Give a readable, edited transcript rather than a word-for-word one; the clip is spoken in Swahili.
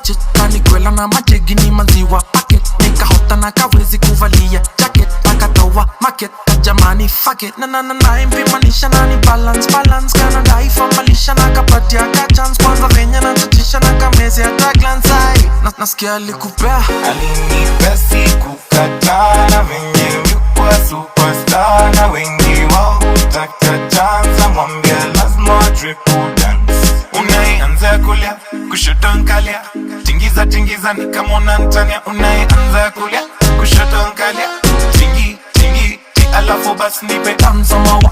budget. Kanikwela na majegi ni maziwa packet. Nikahota na kawezi kuvalia jacket. Pakatowa market jamani fuck it. Na impimanisha na ni balance kana daifa malisha na kapatia ka chance. Kwanza venye na tatisha na kameze hata glance eye. Nasikia alikupea alinipea sikukataa. Na venye mikuwa superstar. Na wengi wao hutaka chance. Mwambia lazima triple dance. Unaianza kulia kushoto nkalia. Tingiza ni kama unantania. Unaianza kulia kushoto nkalia. Tingi alafu basi nipe tanza mawa.